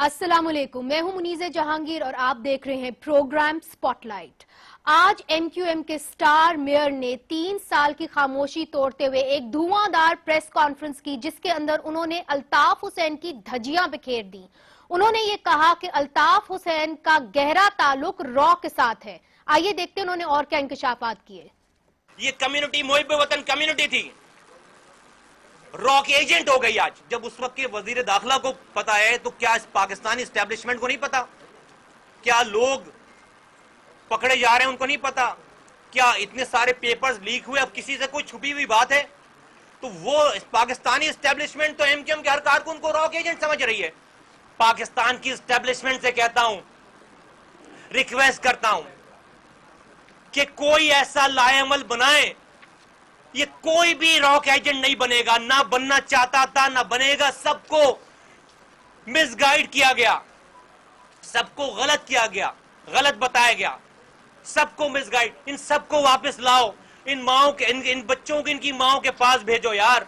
अस्सलामुअलैकुम, मैं हूं मुनीज़े जहांगीर और आप देख रहे हैं प्रोग्राम स्पॉटलाइट। आज एमक्यूएम के स्टार मेयर ने 3 साल की खामोशी तोड़ते हुए एक धुआंधार प्रेस कॉन्फ्रेंस की, जिसके अंदर उन्होंने अल्ताफ हुसैन की धज्जियां बिखेर दी। उन्होंने ये कहा कि अल्ताफ हुसैन का गहरा ताल्लुक रॉ के साथ है। आइए देखते हैं उन्होंने और क्या इंकशाफात किए। ये कम्युनिटी मुहिब वतन कम्युनिटी थी, रॉ के एजेंट हो गई आज। जब उस वक्त के वजीर दाखिला को पता है तो क्या इस पाकिस्तानी एस्टेब्लिशमेंट को नहीं पता? क्या लोग पकड़े जा रहे हैं उनको नहीं पता? क्या इतने सारे पेपर्स लीक हुए, अब किसी से कोई छुपी हुई बात है? तो वो पाकिस्तानी एस्टेब्लिशमेंट तो एमक्यूएम के हर कारकुन को रॉ के एजेंट समझ रही है। पाकिस्तान की एस्टेब्लिशमेंट से कहता हूं, रिक्वेस्ट करता हूं कि कोई ऐसा लाएअमल बनाए। ये कोई भी रॉ का एजेंट नहीं बनेगा, ना बनना चाहता था, ना बनेगा। सबको मिसगाइड किया गया, सबको गलत किया गया, गलत बताया गया, सबको मिसगाइड। इन सबको वापस लाओ, इन माओ के इन बच्चों को इनकी माओ के पास भेजो यार।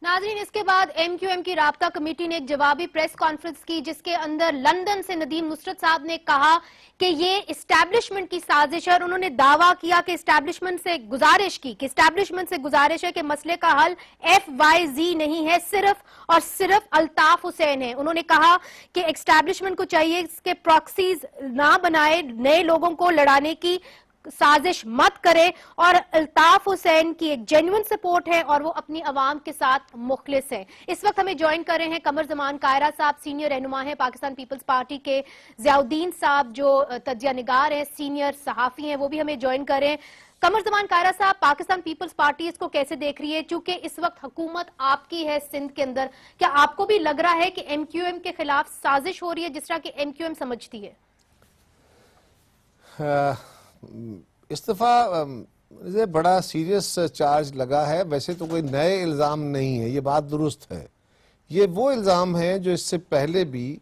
नाज़रीन, इसके बाद एमक्यूएम की राब्ता कमेटी ने एक जवाबी प्रेस कॉन्फ्रेंस की, जिसके अंदर लंदन से नदीम नुसरत साहब ने कहा कि ये इस्टेब्लिशमेंट की साजिश है और उन्होंने दावा किया कि इस्टेब्लिशमेंट से गुजारिश है कि मसले का हल FYZ नहीं है, सिर्फ और सिर्फ अल्ताफ हुसैन है। उन्होंने कहा कि इस्टेब्लिशमेंट को चाहिए इसके प्रॉक्सीज ना बनाए, नए लोगों को लड़ाने की साजिश मत करे, और अल्ताफ हुसैन की एक जेन्युइन सपोर्ट है और वो अपनी आवाम के साथ मुखलिस है। इस वक्त हमें ज्वाइन कर रहे हैं कमर जमान कायरा साहब, सीनियर रहनुमा है पाकिस्तान पीपल्स पार्टी के, ज़ियाउद्दीन साहब जो तज्जिया निगार है, सीनियर सहाफी हैं, वो भी हमें ज्वाइन कर रहे हैं। कमर जमान कायरा साहब, पाकिस्तान पीपल्स पार्टी इसको कैसे देख रही है? चूंकि इस वक्त हुकूमत आपकी है सिंध के अंदर, क्या आपको भी लग रहा है कि एमक्यूएम के खिलाफ साजिश हो रही है जिस तरह की एमक्यूएम समझती है? इस दफ़ा मुझे बड़ा सीरियस चार्ज लगा है। वैसे तो कोई नए इल्ज़ाम नहीं है, ये बात दुरुस्त है। ये वो इल्ज़ाम है जो इससे पहले भी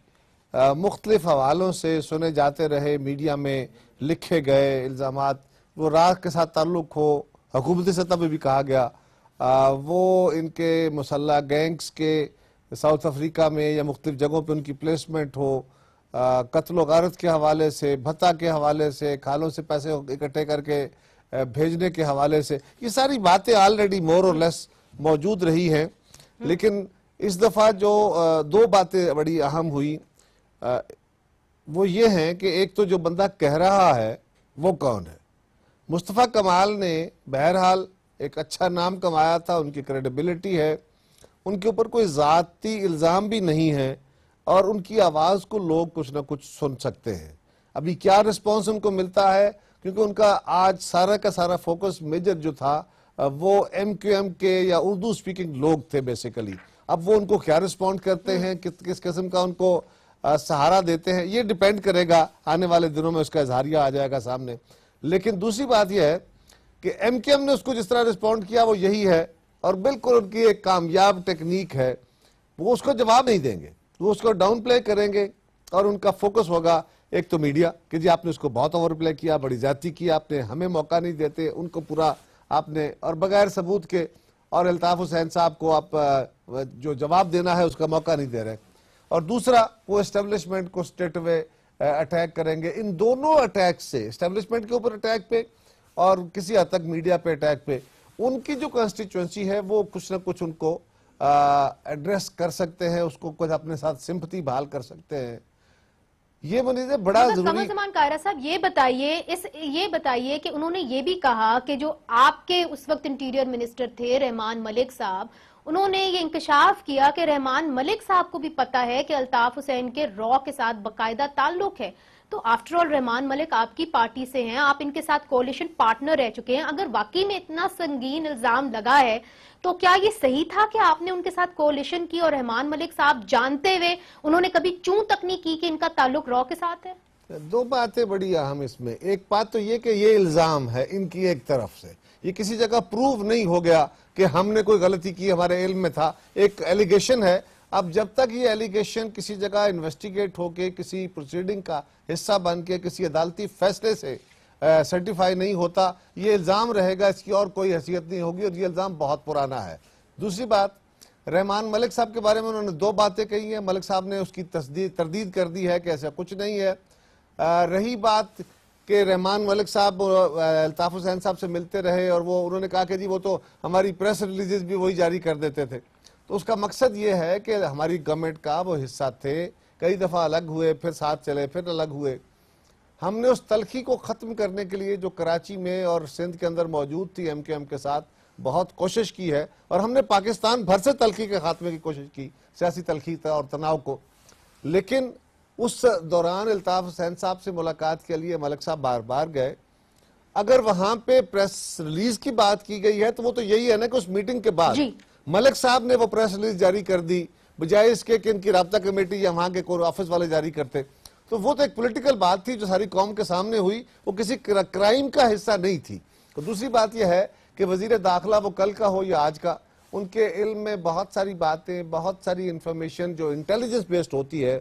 मुख्तलिफ हवालों से सुने जाते रहे, मीडिया में लिखे गए इल्ज़ामात। वो राह के साथ ताल्लुक़ हो, हुकूमती सतह पर भी कहा गया, वो इनके मुसल्लह गैंग्स के साउथ अफ्रीका में या मुख्तलिफ जगहों पर उनकी प्लेसमेंट हो, कत्ल गारत के हवाले से, भत्ता के हवाले से, खालों से पैसे इकट्ठे करके भेजने के हवाले से, ये सारी बातें ऑलरेडी मोर और लेस मौजूद रही हैं। लेकिन इस दफ़ा जो दो बातें बड़ी अहम हुई, वो ये हैं कि एक तो जो बंदा कह रहा है वो कौन है। मुस्तफ़ा कमाल ने बहरहाल एक अच्छा नाम कमाया था, उनकी क्रेडिबिलिटी है, उनके ऊपर कोई ज़ाती इल्ज़ाम भी नहीं है और उनकी आवाज़ को लोग कुछ ना कुछ सुन सकते हैं। अभी क्या रिस्पॉन्स उनको मिलता है, क्योंकि उनका आज सारा का सारा फोकस मेजर जो था वो एमक्यूएम के या उर्दू स्पीकिंग लोग थे बेसिकली। अब वो उनको क्या रिस्पॉन्ड करते हैं, किस किस्म का उनको सहारा देते हैं, ये डिपेंड करेगा। आने वाले दिनों में उसका इजहारिया आ जाएगा सामने। लेकिन दूसरी बात यह है कि एमक्यूएम ने उसको जिस तरह रिस्पॉन्ड किया वो यही है, और बिल्कुल उनकी एक कामयाब टेक्निक है। वो उसको जवाब नहीं देंगे, वो उसको डाउन प्ले करेंगे और उनका फोकस होगा एक तो मीडिया कि जी आपने उसको बहुत ओवर प्ले किया, बड़ी ज्यादती की आपने, हमें मौका नहीं देते, उनको पूरा आपने, और बगैर सबूत के, और अल्ताफ हुसैन साहब को आप जो जवाब देना है उसका मौका नहीं दे रहे। और दूसरा, वो एस्टेब्लिशमेंट को स्ट्रेट वे अटैक करेंगे। इन दोनों अटैक से, एस्टेब्लिशमेंट के ऊपर अटैक पे और किसी हद तक मीडिया पे अटैक पे, उनकी जो कंस्टिट्यूएंसी है वो कुछ ना कुछ उनको एड्रेस कर सकते हैं, उसको कुछ अपने साथ सिंपैथी बहाल कर सकते हैं। ये मुझे बड़ा जरूरी। कमर कायरा साहब, ये बताइए कि उन्होंने ये भी कहा कि जो आपके उस वक्त इंटीरियर मिनिस्टर थे रहमान मलिक साहब, उन्होंने ये इंकशाफ किया कि रहमान मलिक साहब को भी पता है कि अल्ताफ हुसैन के रॉ के साथ बाकायदा ताल्लुक है। तो आफ्टर ऑल रहमान मलिक आपकी पार्टी से हैं, आप इनके साथ कोalition पार्टनर रह चुके हैं। अगर वाकई में इतना संगीन इल्जाम लगा है तो क्या ये सही था कि आपने उनके साथ कोalition की और रहमान मलिक साहब जानते हुए उन्होंने कभी चूं तक नहीं की कि इनका ताल्लुक रॉ के साथ है? दो बातें बड़ी अहम इसमें। एक बात तो ये कि ये इल्जाम है इनकी एक तरफ से, ये किसी जगह प्रूव नहीं हो गया कि हमने कोई गलती की, हमारे इल्म में था, एक एलिगेशन है। अब जब तक ये एलिगेशन किसी जगह इन्वेस्टिगेट होके किसी प्रोसीडिंग का हिस्सा बन के किसी अदालती फैसले से सर्टिफाई नहीं होता, ये इल्ज़ाम रहेगा, इसकी और कोई हैसियत नहीं होगी और ये इल्ज़ाम बहुत पुराना है। दूसरी बात, रहमान मलिक साहब के बारे में उन्होंने 2 बातें कही हैं। मलिक साहब ने उसकी तरदीद कर दी है कि ऐसा कुछ नहीं है। रही बात कि रहमान मलिक साहब अल्ताफ हुसैन साहब से मिलते रहे और वो उन्होंने कहा कि जी वो तो हमारी प्रेस रिलीजेस भी वही जारी कर देते थे, तो उसका मकसद ये है कि हमारी गवर्नमेंट का वो हिस्सा थे, कई दफ़ा अलग हुए, फिर साथ चले, फिर अलग हुए। हमने उस तलखी को ख़त्म करने के लिए जो कराची में और सिंध के अंदर मौजूद थी MQM के साथ बहुत कोशिश की है, और हमने पाकिस्तान भर से तलखी के खात्मे की कोशिश की, सियासी तलखी और तनाव को। लेकिन उस दौरान अल्ताफ हुसैन साहब से मुलाकात के लिए मलिक साहब बार बार गए। अगर वहां पे प्रेस रिलीज की बात की गई है तो वो तो यही है ना कि उस मीटिंग के बाद मलिक साहब ने वो प्रेस रिलीज जारी कर दी, बजाय इसके कि इनकी राब्ता कमेटी या वहां के कोई ऑफिस वाले जारी करते। तो वो तो एक पॉलिटिकल बात थी जो सारी कौम के सामने हुई, वो किसी क्राइम का हिस्सा नहीं थी। तो दूसरी बात यह है कि वजीर दाखिला वो कल का हो या आज का, उनके इल्म में बहुत सारी बातें, बहुत सारी इंफॉर्मेशन जो इंटेलिजेंस बेस्ड होती है,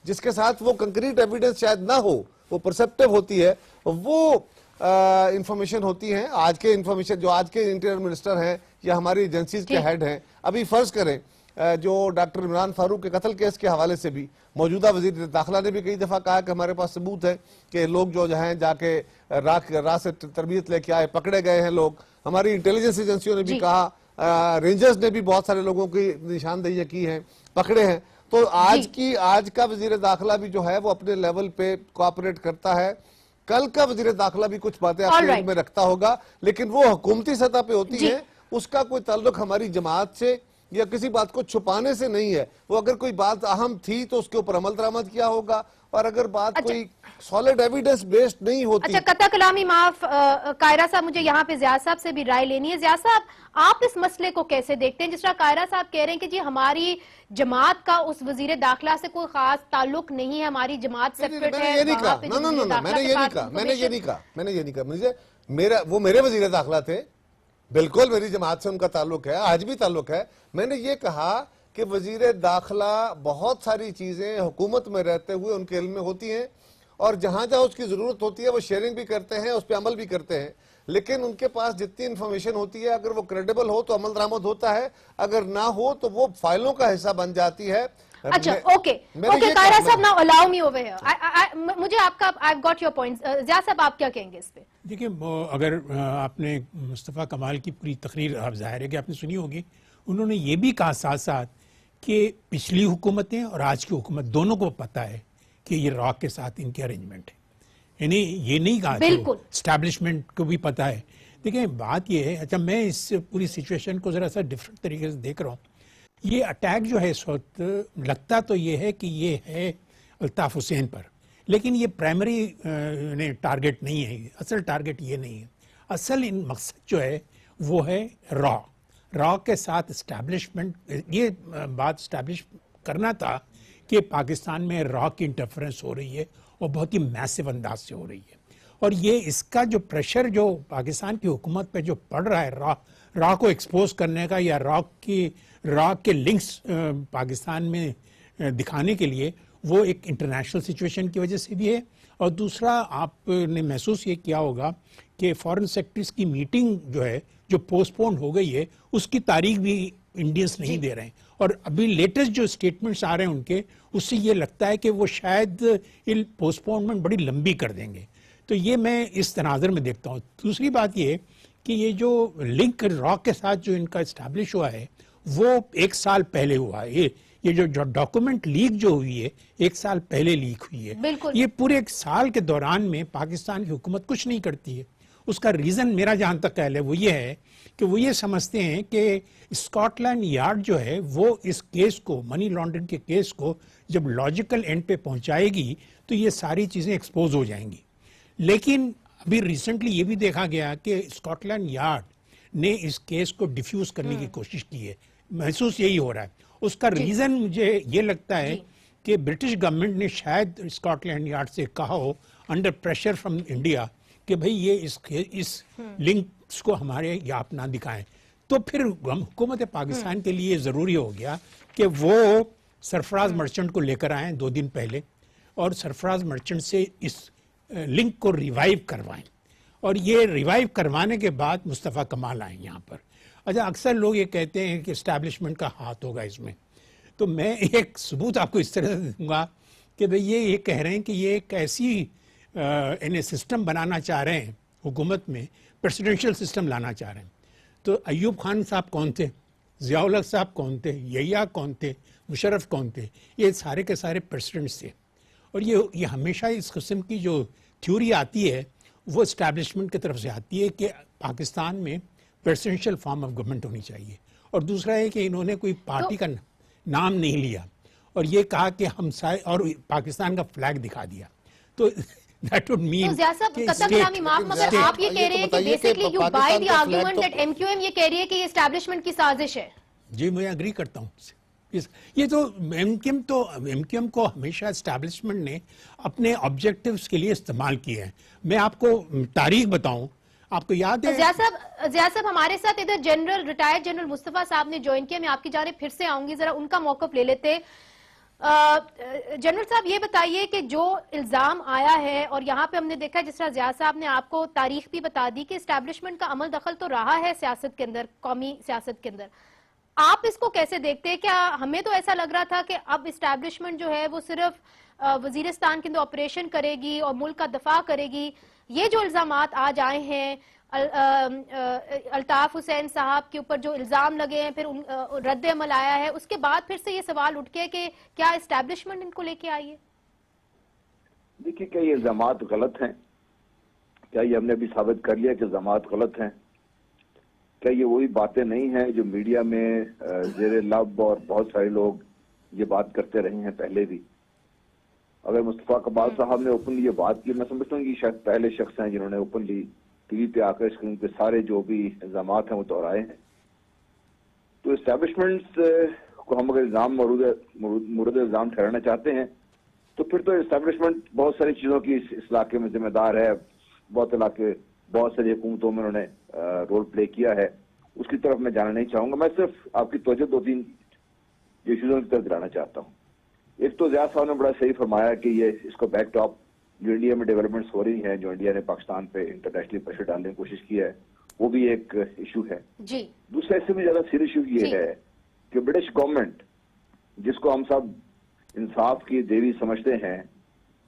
जिसके साथ वो कंक्रीट एविडेंस शायद ना हो, वो परसेप्टिव होती है, वो इंफॉर्मेशन होती है। आज के इंफॉर्मेशन जो आज के इंटीरियर मिनिस्टर हैं या हमारी एजेंसीज के हेड हैं, अभी फर्ज करें जो डॉक्टर इमरान फारूक के कत्ल केस के हवाले से भी मौजूदा वजीर दाखिला ने भी कई दफा कहा कि हमारे पास सबूत है कि लोग जो हैं जाके राह से तरबियत लेके आए, पकड़े गए हैं लोग। हमारी इंटेलिजेंस एजेंसियों ने भी कहा, रेंजर्स ने भी बहुत सारे लोगों की निशानदेही की है, पकड़े हैं। तो आज का वजीर दाखिला भी जो है वो अपने लेवल पे कोऑपरेट करता है। कल का वजीर दाखिला भी कुछ बातें अपने में रखता होगा, लेकिन वो हुकूमती सतह पे होती है, उसका कोई ताल्लुक हमारी जमात से या किसी बात को छुपाने से नहीं है। वो अगर कोई बात अहम थी तो उसके ऊपर अमल दरामद किया होगा, और अगर बात कोई सॉलिड एविडेंस बेस्ड नहीं होती। अच्छा, कता कलामी माफ कायरा साहब, मुझे यहाँ पे ज़िया साहब से भी राय लेनी है। ज़िया साहब, आप इस मसले को कैसे देखते हैं? जिस तरह कायरा साहब कह रहे हैं कि जी हमारी जमात का उस वजीर दाखिला से कोई खास ताल्लुक नहीं है, हमारी जमात सेपरेट है। मैंने ये नहीं कहा। मुझे वो मेरे वजीर दाखिला थे, बिल्कुल मेरी जमात से उनका ताल्लुक है, आज भी ताल्लुक है। मैंने ये कहा कि वजीर दाखिला बहुत सारी चीजें हुकूमत में रहते हुए उनके इल्म में होती हैं, और जहां जहां उसकी जरूरत होती है वो शेयरिंग भी करते हैं, उस पर अमल भी करते हैं। लेकिन उनके पास जितनी इंफॉर्मेशन होती है, अगर वो क्रेडिबल हो तो अमल दरामद होता है, अगर ना हो तो वो फाइलों का हिस्सा बन जाती है। अच्छा, ओके कायरा साहब, now allow me over here. मुझे आपका I got your point. Zia साहब, आप क्या कहेंगे इस पे? देखिए, अगर आपने मुस्तफ़ा कमाल की पूरी तकरीर, आप जाहिर है कि आपने सुनी होगी, उन्होंने ये भी कहा साथ साथ कि पिछली हुकूमतें और आज की हुकूमत दोनों को पता है कि ये रॉक के साथ इनके अरेंजमेंट है। यानी ये नहीं कहा, बिल्कुल एस्टैब्लिशमेंट को भी पता है। देखिए, बात ये है, अच्छा मैं इस पूरी सिचुएशन को ज़रा सा डिफरेंट तरीके से देख रहा हूँ। ये अटैक जो है इस वक्त लगता तो ये है कि ये है अल्ताफ हुसैन पर, लेकिन ये प्राइमरी टारगेट नहीं है, असल टारगेट ये नहीं है। असल इन मकसद जो है वो है रॉ के साथ इस्टेब्लिशमेंट। ये बात इस्टेब्लिश करना था कि पाकिस्तान में रॉ की इंटरफेरेंस हो रही है और बहुत ही मैसिव अंदाज से हो रही है, और ये इसका जो प्रेशर जो पाकिस्तान की हुकूमत पे जो पड़ रहा है रॉ को एक्सपोज करने का, या रॉ के लिंक्स पाकिस्तान में दिखाने के लिए, वो एक इंटरनेशनल सिचुएशन की वजह से भी है। और दूसरा, आपने महसूस ये किया होगा कि फॉरेन सेक्रेटरीज की मीटिंग जो है, जो पोस्टपोन हो गई है, उसकी तारीख भी इंडियंस नहीं दे रहे हैं, और अभी लेटेस्ट जो स्टेटमेंट्स आ रहे हैं उनके, उससे ये लगता है कि वो शायद ये पोस्टपोनमेंट बड़ी लंबी कर देंगे। तो ये मैं इस तनाज़र में देखता हूँ। दूसरी बात ये कि ये जो लिंक रॉक के साथ जो इनका इस्टेब्लिश हुआ है वो 1 साल पहले हुआ है। ये जो डॉक्यूमेंट लीक जो हुई है 1 साल पहले लीक हुई है। ये पूरे 1 साल के दौरान में पाकिस्तान की हुकूमत कुछ नहीं करती है। उसका रीज़न मेरा जहाँ तक ख्याल है वो ये है कि वो ये समझते हैं कि स्कॉटलैंड यार्ड जो है वो इस केस को, मनी लॉन्ड्रिंग के केस को जब लॉजिकल एंड पे पहुंचाएगी तो ये सारी चीज़ें एक्सपोज हो जाएंगी। लेकिन अभी रिसेंटली ये भी देखा गया कि स्कॉटलैंड यार्ड ने इस केस को डिफ्यूज करने की कोशिश की है। महसूस यही हो रहा है। उसका रीज़न मुझे ये लगता है कि ब्रिटिश गवर्नमेंट ने शायद स्कॉटलैंड यार्ड से कहा हो, अंडर प्रेशर फ्रॉम इंडिया, कि भाई ये इस लिंक्स को हमारे या अपना दिखाएं। तो फिर हुकूमत पाकिस्तान के लिए ज़रूरी हो गया कि वो सरफराज मर्चेंट को लेकर आए 2 दिन पहले, और सरफराज मर्चेंट से इस लिंक को रिवाइव करवाएं, और ये रिवाइव करवाने के बाद मुस्तफ़ा कमाल आए यहाँ पर। अच्छा, अक्सर लोग ये कहते हैं कि एस्टैब्लिशमेंट का हाथ होगा इसमें, तो मैं एक सबूत आपको इस तरह से दूंगा कि भाई ये कह रहे हैं कि ये एक ऐसी इन्हें सिस्टम बनाना चाह रहे हैं हुकूमत में, प्रेसिडेंशियल सिस्टम लाना चाह रहे हैं। तो अयूब खान साहब कौन थे, ज़ियाउल हक साहब कौन थे, यहिया कौन थे, मुशर्रफ कौन थे, ये सारे के सारे प्रेसिडेंट्स थे। और ये हमेशा इस किस्म की जो थ्योरी आती है वो इस्टेब्लिशमेंट की तरफ से आती है कि पाकिस्तान में प्रेसिडेंशियल फॉर्म ऑफ गवर्नमेंट होनी चाहिए। और दूसरा है कि इन्होंने कोई पार्टी का नाम नहीं लिया और ये कहा कि हम और पाकिस्तान का फ्लैग दिखा दिया। तो that would mean तो ज़िया साहब, कतम कलामी माफ, मगर आप ये कह रहे हैं कि basically you by the argument that MQM ये कह रही है कि ये एस्टैब्लिशमेंट की साजिश है। जी, मैं एग्री करता हूँ। ये तो एमक्यूएम को हमेशा एस्टैब्लिशमेंट ने अपने ऑब्जेक्टिव्स के लिए इस्तेमाल किया है। मैं आपको तारीख बताऊं, आपको याद है? ज़िया साहब हमारे साथ इधर रिटायर्ड जनरल मुस्तफा साहब ने ज्वाइन किया। मैं आपकी जानिब फिर से आऊंगी, जरा उनका मौकफ ले लेते। जनरल साहब ये बताइए कि जो इल्जाम आया है, और यहाँ पे हमने देखा जिस तरह ज़िया साहब ने आपको तारीख भी बता दी कि एस्टैब्लिशमेंट का अमल दखल तो रहा है सियासत के अंदर, कौमी सियासत के अंदर, आप इसको कैसे देखते हैं? क्या हमें तो ऐसा लग रहा था कि अब एस्टैब्लिशमेंट जो है वो सिर्फ वजीरिस्तान के अंदर ऑपरेशन करेगी और मुल्क का दफा करेगी। ये जो इल्जामात आज आए हैं अल्ताफ हुसैन साहब के ऊपर जो इल्जाम लगे हैं, फिर रद्द अमल आया है, उसके बाद फिर से ये सवाल उठ गया कि क्या एस्टैब्लिशमेंट इनको लेके आई है? देखिए, क्या ये इल्जामात गलत हैं? क्या ये हमने अभी साबित कर लिया कि इल्जामात गलत हैं? क्या ये वही बातें नहीं हैं जो मीडिया में जेरे लब और बहुत सारे लोग ये बात करते रहे हैं पहले भी? अगर मुस्तफा कमाल साहब ने ओपनली ये बात की, मैं समझता हूँ कि शायद पहले शख्स हैं जिन्होंने ओपनली टीवी पे आकर स्क्रीन पे सारे जो भी इल्जामात हैं वो दोहराए हैं। तो एस्टैब्लिशमेंट्स को हम अगर इल्जाम मुर्द इल्जाम ठहराना चाहते हैं तो फिर तो एस्टैब्लिशमेंट बहुत सारी चीजों की इस इलाके में जिम्मेदार है। बहुत सारी हुकूमतों में उन्होंने रोल प्ले किया है, उसकी तरफ मैं जाना नहीं चाहूंगा। मैं सिर्फ आपकी तवज्जो दो तीन इश्यूजों की तरफ दिलाना चाहता हूँ। एक तो ज़िया साहब ने बड़ा सही फरमाया कि ये इसको बैकटॉप जो इंडिया में डेवलपमेंट्स हो रही हैं, जो इंडिया ने पाकिस्तान पे इंटरनेशनली प्रेशर डालने की कोशिश की है, वो भी एक इशू है जी। दूसरा इससे भी ज्यादा सीरियस इशू ये है कि ब्रिटिश गवर्नमेंट, जिसको हम सब इंसाफ की देवी समझते हैं,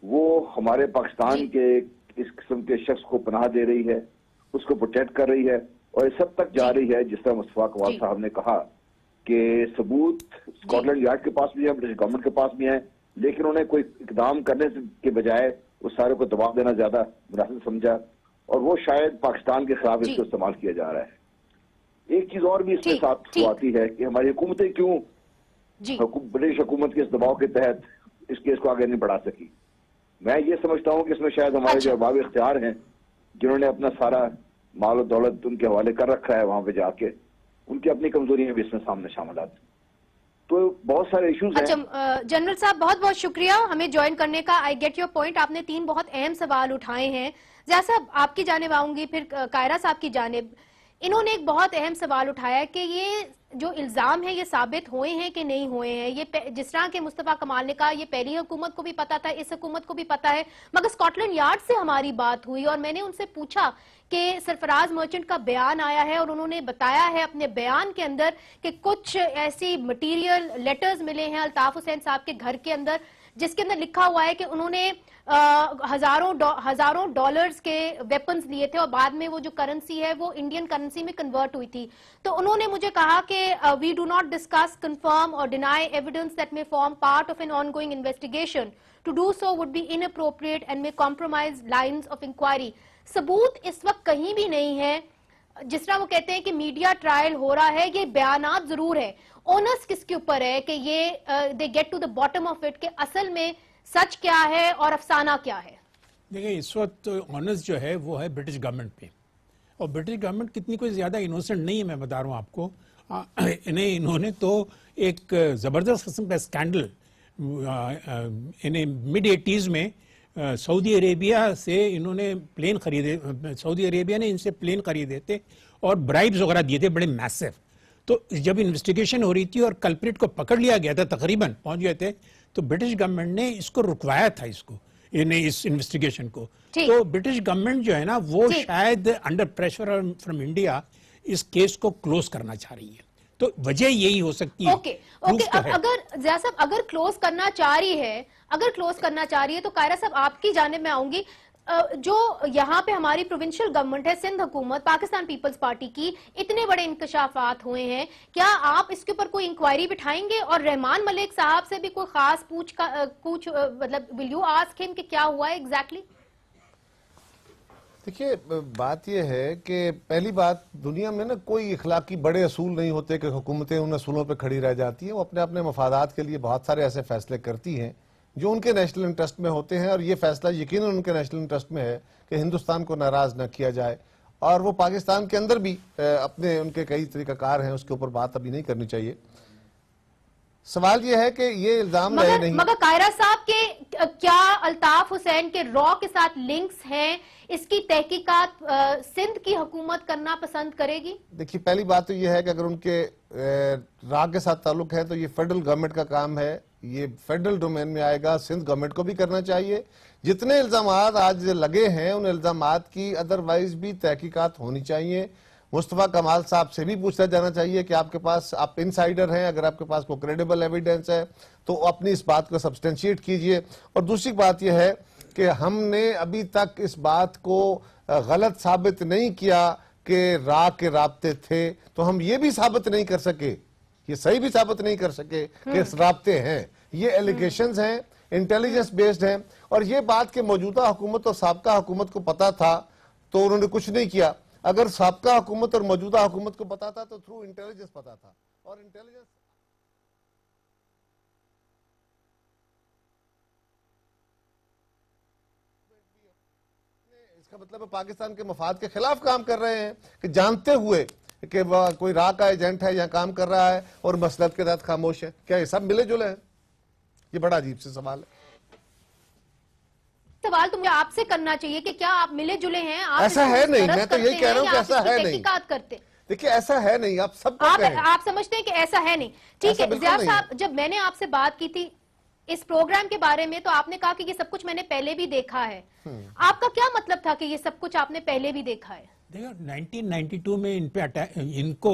वो हमारे पाकिस्तान के इस किस्म के शख्स को पनाह दे रही है, उसको प्रोटेक्ट कर रही है और इस हद तक जा रही है जिस तरह मुस्तफा कमाल साहब ने कहा कि सबूत स्कॉटलैंड यार्ड के पास भी है, ब्रिटिश गवर्नमेंट के पास भी है, लेकिन उन्हें कोई इकदाम करने के बजाय उस सारे को दबाव देना ज्यादा मुनासिब समझा और वो शायद पाकिस्तान के खिलाफ इसको इस्तेमाल किया जा रहा है। एक चीज और भी इसके साथ आती है कि हमारी हुकूमतें क्यों ब्रिटिश हुकूमत के इस दबाव के तहत इस केस को आगे नहीं बढ़ा सकी। मैं ये समझता हूँ कि इसमें शायद हमारे जो अहबाब इख्तियार हैं, जिन्होंने अपना सारा माल और दौलत उनके हवाले कर रखा है वहां पे जाके, उनकी अपनी कमजोरियां भी इसमें सामने शामिल आती। तो बहुत सारे इश्यूज हैं। जनरल साहब बहुत बहुत शुक्रिया हमें ज्वाइन करने का। I get your point. आपने 3 बहुत अहम सवाल उठाए हैं। ज़िया साहब आपकी जानिब आऊंगी, फिर कायरा साहब की जानिब। इन्होंने एक बहुत अहम सवाल उठाया कि ये जो इल्जाम है ये साबित हुए हैं कि नहीं हुए हैं। ये जिस तरह के मुस्तफा कमाल ने कहा, ये पहली हुकूमत को भी पता था, इस हुकूमत को भी पता है, मगर स्कॉटलैंड यार्ड से हमारी बात हुई और मैंने उनसे पूछा कि सरफराज मर्चेंट का बयान आया है और उन्होंने बताया है अपने बयान के अंदर कि कुछ ऐसी मटीरियल लेटर्स मिले हैं अल्ताफ हुसैन साहब के घर के अंदर जिसके अंदर लिखा हुआ है कि उन्होंने हजारों डॉलर्स के वेपन्स लिए थे और बाद में वो जो करेंसी है वो इंडियन करेंसी में कन्वर्ट हुई थी। तो उन्होंने मुझे कहा कि we do not discuss, confirm or deny evidence that may form part of an ongoing investigation. To do so would be inappropriate and may compromise lines of inquiry. सबूत इस वक्त कहीं भी नहीं है। जिस तरह वो कहते हैं कि मीडिया ट्रायल हो रहा है, ये बयानात जरूर है, ओनर्स किसके ऊपर है कि ये they get to the bottom of it कि असल में सच क्या है और अफसाना क्या है। देखिए, इस वक्त ऑनर्स जो है वो है ब्रिटिश गवर्नमेंट पे, और ब्रिटिश गवर्नमेंट कितनी कोई ज्यादा इनोसेंट नहीं है। मैं बता रहा हूँ आपको, इन्होंने तो एक जबरदस्त किस्म का स्कैंडल इन्हें मिड 80s में सऊदी अरेबिया से इन्होंने प्लेन खरीदे, सऊदी अरेबिया ने इनसे प्लेन खरीदे थे और ब्राइब्स वगैरह दिए थे बड़े मैसिव। तो जब इन्वेस्टिगेशन हो रही थी और कल्प्रिट को पकड़ लिया गया था, तकरीबन पहुंच गए थे, तो ब्रिटिश गवर्नमेंट ने इसको रुकवाया था, इस इन्वेस्टिगेशन को। तो ब्रिटिश गवर्नमेंट जो है ना वो शायद अंडर प्रेशर फ्रॉम इंडिया इस केस को क्लोज करना चाह रही है। तो वजह यही हो सकती है। ओके अब अगर ज़िया साहब अगर क्लोज करना चाह रही है तो कायरा साहब आपकी जानिब में आऊंगी। जो यहाँ पे हमारी प्रोविंशियल गवर्नमेंट है, सिंध हुकूमत, पाकिस्तान पीपल्स पार्टी की, इतने बड़े इंकशाफात हुए हैं, क्या आप इसके ऊपर कोई इंक्वायरी बिठाएंगे? और रहमान मलिक साहब से भी कोई खास पूछ मतलब विल यू आस्क हिम कि क्या हुआ है एग्जैक्टली? देखिए, बात यह है कि पहली बात, दुनिया में ना कोई इखलाकी बड़े असूल नहीं होते कि हुकूमतें उन असूलों पर खड़ी रह जाती हैं। वो अपने अपने मफादात के लिए बहुत सारे ऐसे फैसले करती हैं जो उनके नेशनल इंटरेस्ट में होते हैं, और ये फैसला यकीनन उनके नेशनल इंटरेस्ट में है कि हिंदुस्तान को नाराज न किया जाए। और वो पाकिस्तान के अंदर भी अपने उनके कई तरीकाकार हैं, उसके ऊपर बात अभी नहीं करनी चाहिए। सवाल ये है कि ये इल्जाम नए नहीं। मगर कायरा साहब के क्या अल्ताफ हुसैन के रॉ के साथ लिंक्स हैं? इसकी तहकीकात सिंध की हुकूमत करना पसंद करेगी? देखिए, पहली बात तो ये है कि अगर उनके रॉ के साथ ताल्लुक है तो ये फेडरल गवर्नमेंट का काम है, ये फेडरल डोमेन में आएगा। सिंध गवर्नमेंट को भी करना चाहिए। जितने इल्जामात आज लगे हैं उन इल्जामात की अदरवाइज भी तहकीकात होनी चाहिए। मुस्तफा कमाल साहब से भी पूछा जाना चाहिए कि आपके पास, आप इनसाइडर हैं, अगर आपके पास कोई क्रेडिबल एविडेंस है तो अपनी इस बात को सब्सटेंशिएट कीजिए। और दूसरी बात यह है कि हमने अभी तक इस बात को गलत साबित नहीं किया कि के राब्ते थे, तो हम ये भी साबित नहीं कर सके, ये सही भी साबित नहीं कर सके कि राब्ते हैं। ये एलिगेशंस हैं, इंटेलिजेंस बेस्ड हैं, और ये बात कि मौजूदा हुकूमत और साबका हुकूमत को पता था तो उन्होंने कुछ नहीं किया। अगर साबका हुकूमत और मौजूदा हुकूमत को पता था तो थ्रू इंटेलिजेंस पता था, और इंटेलिजेंस इसका मतलब है पाकिस्तान के मफाद के खिलाफ काम कर रहे हैं, कि जानते हुए कि वह कोई रा का एजेंट है या काम कर रहा है और मसलहत के तहत खामोश है। क्या ये सब मिले जुले हैं? ये बड़ा अजीब से सवाल है। सवाल तो मुझे आपसे करना चाहिए कि क्या आप मिले जुले हैं? आप ऐसा है नहीं, मैं तो यही कह रहा हूं कि ऐसा है नहीं। करते देखिए, ऐसा है नहीं, आप सब आप समझते हैं कि ऐसा है नहीं। ठीक है ज़िया साहब, जब मैंने आपसे बात की थी इस प्रोग्राम के बारे में तो आपने कहा कि ये सब कुछ मैंने पहले भी देखा है। आपका क्या मतलब था कि ये सब कुछ आपने पहले भी देखा है? देखो, 1992 में इन पे इनको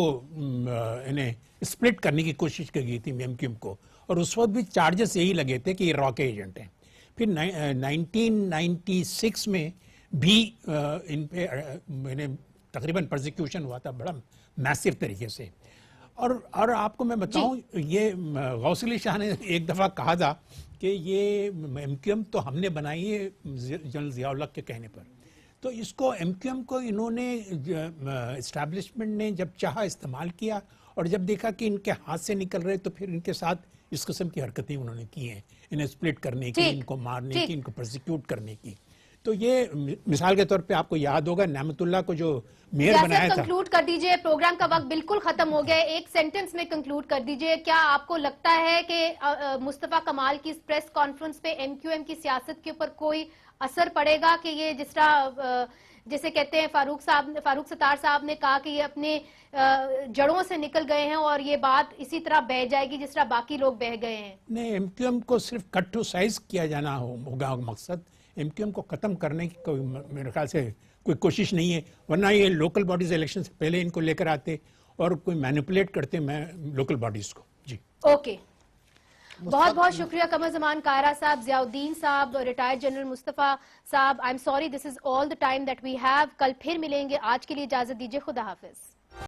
इन्हें स्प्लिट करने की कोशिश की गई थी एमक्यूएम को, और उस वक्त भी चार्जेस यही लगे थे कि ये रॉ के एजेंट हैं। फिर 1996 में भी इन पे तकरीबन प्रोसिक्यूशन हुआ था बड़ा मैसिव तरीके से। और आपको मैं बताऊं, ये गौस अली शाह ने एक दफ़ा कहा था कि ये एमक्यूएम तो हमने बनाई है जनरल ज़िया-उल-हक के कहने पर। तो इसको एमक्यूएम को इन्होंने इस्टेब्लिशमेंट ने जब चाहा इस्तेमाल किया, और जब देखा कि इनके हाथ से निकल रहे तो फिर इनके साथ इस किस्म की हरकतें उन्होंने की हैं, इन्हें स्प्लिट करने की, इनको मारने की, इनको प्रोसिक्यूट करने की। तो ये मिसाल के तौर पे आपको याद होगा नेमतुल्लाह को जो मेयर बनाया था। कंक्लूड कर दीजिए, प्रोग्राम का वक्त बिल्कुल खत्म हो गया है, एक सेंटेंस में कंक्लूड कर दीजिए। क्या आपको लगता है कि मुस्तफा कमाल की इस प्रेस कॉन्फ्रेंस पे एमक्यूएम की सियासत के ऊपर कोई असर पड़ेगा कि ये जिस तरह जैसे कहते हैं फारूक सत्तार साहब ने कहा कि ये अपने जड़ों से निकल गए हैं और ये बात इसी तरह बह जाएगी जिस तरह बाकी लोग बह गए हैं? नहीं, एमक्यूएम को सिर्फ कट टू साइज किया जाना होगा मकसद। एमक्यूएम को खत्म करने की कोई मेरे ख्याल से कोई कोशिश नहीं है, वरना ये लोकल बॉडीज इलेक्शन से पहले इनको लेकर आते और कोई मैनिपुलेट करते लोकल बॉडीज को। जी ओके, बहुत बहुत शुक्रिया कमर जमान कायरा साहब, ज़ियाउद्दीन साहब, रिटायर्ड जनरल मुस्तफा साहब। I am sorry, this is all the time that we have. कल फिर मिलेंगे, आज के लिए इजाजत दीजिए, खुदा हाफिज।